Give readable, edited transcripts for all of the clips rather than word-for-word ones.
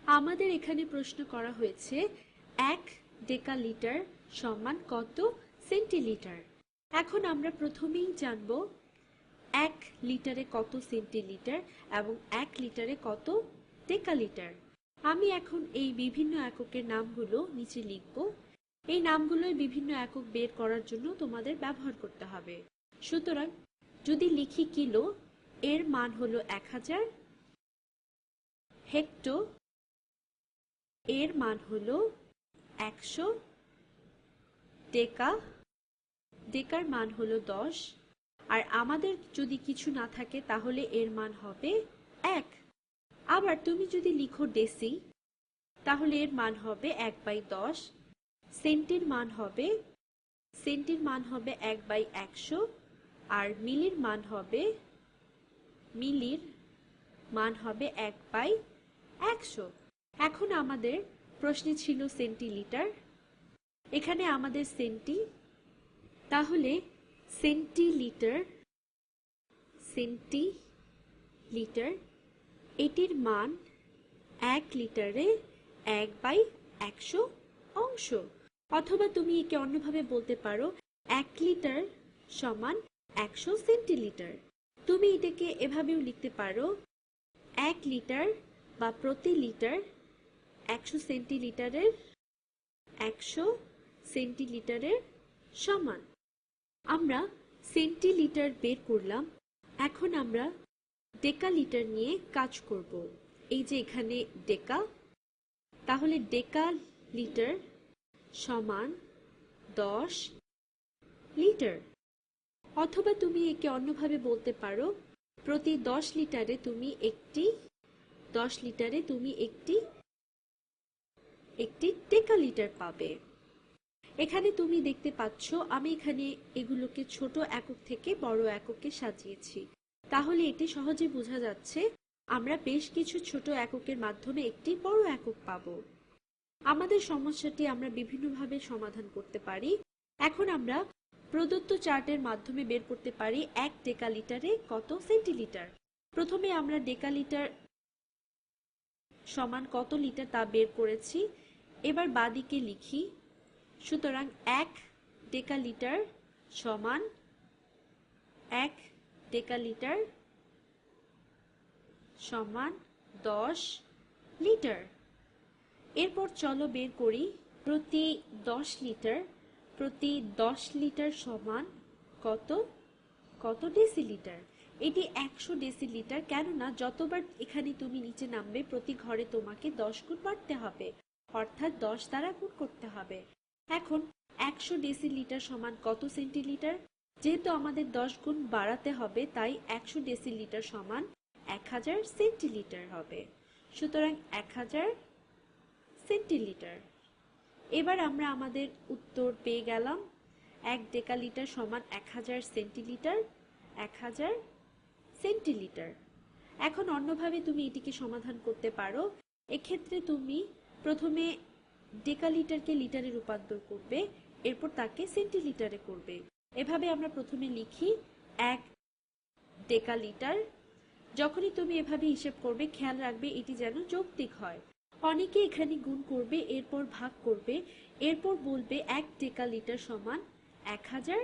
আমাদের এখানে প্রশ্ন করা হয়েছে 1 ডেকালিটার সমান কত সেন্টিলিটার। এখন আমরা প্রথমেই জানব 1 লিটারে কত সেন্টিলিটার এবং 1 লিটারে কত ডেকালিটার। আমি এখন এই বিভিন্ন এককের নামগুলো নিচে লিখব। এই নামগুলোই বিভিন্ন একক বের করার জন্য তোমাদের ব্যবহার করতে হবে। সুতরাং যদি লিখি কিলো, এর মান হলো 1000, হেক্টো এর মান হলো 100, ডেকা ডেকার মান হলো 10, আর আমাদের যদি কিছু না থাকে তাহলে এর মান হবে 1। আবার তুমি যদি লিখো ডেসি, তাহলে এর মান হবে 1/10, সেন্টির মান হবে 1/100, আর মিলির মান হবে 1/100। এখন আমাদের প্রশ্নে ছিল সেন্টিলিটার, এখানে আমাদের সেন্টি, তাহলে সেন্টিলিটার এটির মান 1 লিটারে 1/100 অংশ। অথবা তুমি একে অন্যভাবে বলতে পারো 1 লিটার সমান 100 সেন্টিলিটার। তুমি এটাকে এভাবেও লিখতে পারো 1 লিটার বা প্রতি লিটার 100 সেন্টিলিটারের সমান। আমরা সেন্টিলিটার বের করলাম, এখন আমরা ডেকালিটার নিয়ে কাজ করব। এই যে এখানে ডেকা, তাহলে ডেকালিটার সমান 10 লিটার। অথবা তুমি একে অন্যভাবে বলতে পারো প্রতি 10 লিটারে তুমি একটি ডেকালিটার পাবে। এখানে তুমি দেখতে পাচ্ছ আমি এখানে এগুলোকে ছোট একক থেকে বড় এককে সাজিয়েছি, তাহলে এটি সহজে বোঝা যাচ্ছে আমরা বেশ কিছু ছোট এককের মাধ্যমে একটি বড় একক পাব। আমাদের সমস্যাটি আমরা বিভিন্নভাবে সমাধান করতে পারি। এখন আমরা প্রদত্ত চার্টের মাধ্যমে বের করতে পারি 1 ডেকালিটারে কত সেন্টিলিটার। প্রথমে আমরা ডেকালিটার সমান কত লিটার তা বের করেছি, এবার বাঁদিকে লিখি। সুতরাং 1 ডেকালিটার সমান 1 ডেকালিটার সমান 10 লিটার। এরপর চলো বের করি প্রতি 10 লিটার সমান কত ডেসিলিটার। এটি 100 ডেসিলিটার, কেননা যতবার এখানে তুমি নিচে নামবে প্রতি ঘরে তোমাকে 10 গুণ বাড়তে হবে, অর্থাৎ 10 দ্বারা গুণ করতে হবে। এখন 100 ডেসিলিটার সমান কত সেন্টিলিটার, যেহেতু আমাদের 10 গুণ বাড়াতে হবে তাই 100 ডেসিলিটার সমান 1000 সেন্টিলিটার হবে। সুতরাং 1000 সেন্টিলিটার। এবার আমরা আমাদের উত্তর পেয়ে গেলাম 1 ডেকালিটার সমান 1000 সেন্টিলিটার। এখন অন্যভাবে তুমি এটিকে সমাধান করতে পারো। এক্ষেত্রে তুমি প্রথমে ডেকালিটারকে লিটারে রূপান্তর করবে, এরপর তাকে সেন্টিলিটারে করবে। এভাবে আমরা প্রথমে লিখি 1 ডেকালিটার। যখনই তুমি এভাবে হিসেব করবে খেয়াল রাখবে এটি যেন যৌক্তিক হয়। অনেকে এখানে গুণ করবে, এরপর ভাগ করবে, এরপর বলবে 1 ডেকালিটার সমান 1000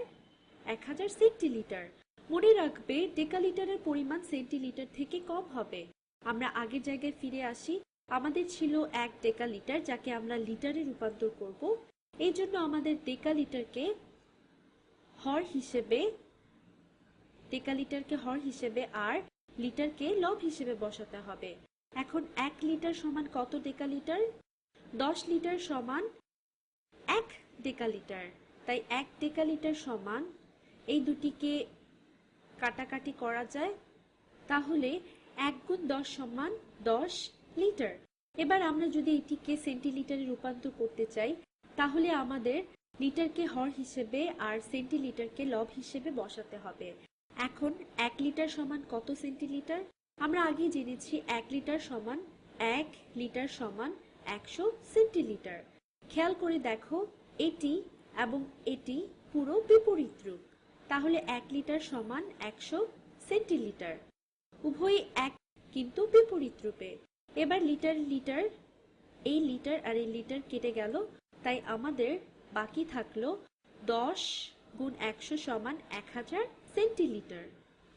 সেন্টিলিটার। মনে রাখবে ডেকালিটারের পরিমাণ সেন্টিলিটার থেকে কম হবে। আমরা আগের জায়গায় ফিরে আসি। আমাদের ছিল 1 ডেকালিটার, যাকে আমরা লিটারে রূপান্তর করব। এই জন্য আমাদের ডেকালিটারকে হর হিসেবে আর লিটারকে লব হিসেবে বসাতে হবে। এখন 1 লিটার সমান কত ডেকালিটার? 10 লিটার সমান 1 ডেকালিটার। তাই 1 ডেকালিটার সমান, এই দুটিকে কাটাকাটি করা যায়, তাহলে 1 গুণ 10 সমান 10 লিটার। এবার আমরা যদি এটিকে সেন্টিলিটারে রূপান্তর করতে চাই তাহলে আমাদের লিটারকে হর হিসেবে আর সেন্টিলিটারকে লব হিসেবে বসাতে হবে। এখন 1 লিটার সমান কত সেন্টিলিটার? আমরা আগে জেনেছি 1 লিটার সমান 100 সেন্টিলিটার। খেয়াল করে দেখো এটি এবং এটি পুরো বিপরীত রূপ, তাহলে 1 লিটার সমান 100 সেন্টিলিটার। উভয়ই এক কিন্তু বিপরীত রূপে। এবার লিটার এই লিটার আর এই লিটার কেটে গেল, তাই আমাদের বাকি থাকলো 10 গুণ 100 সমান 1000 সেন্টিলিটার।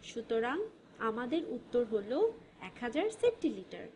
সুতরাং আমাদের উত্তর হলো 1000 সেন্টিলিটার।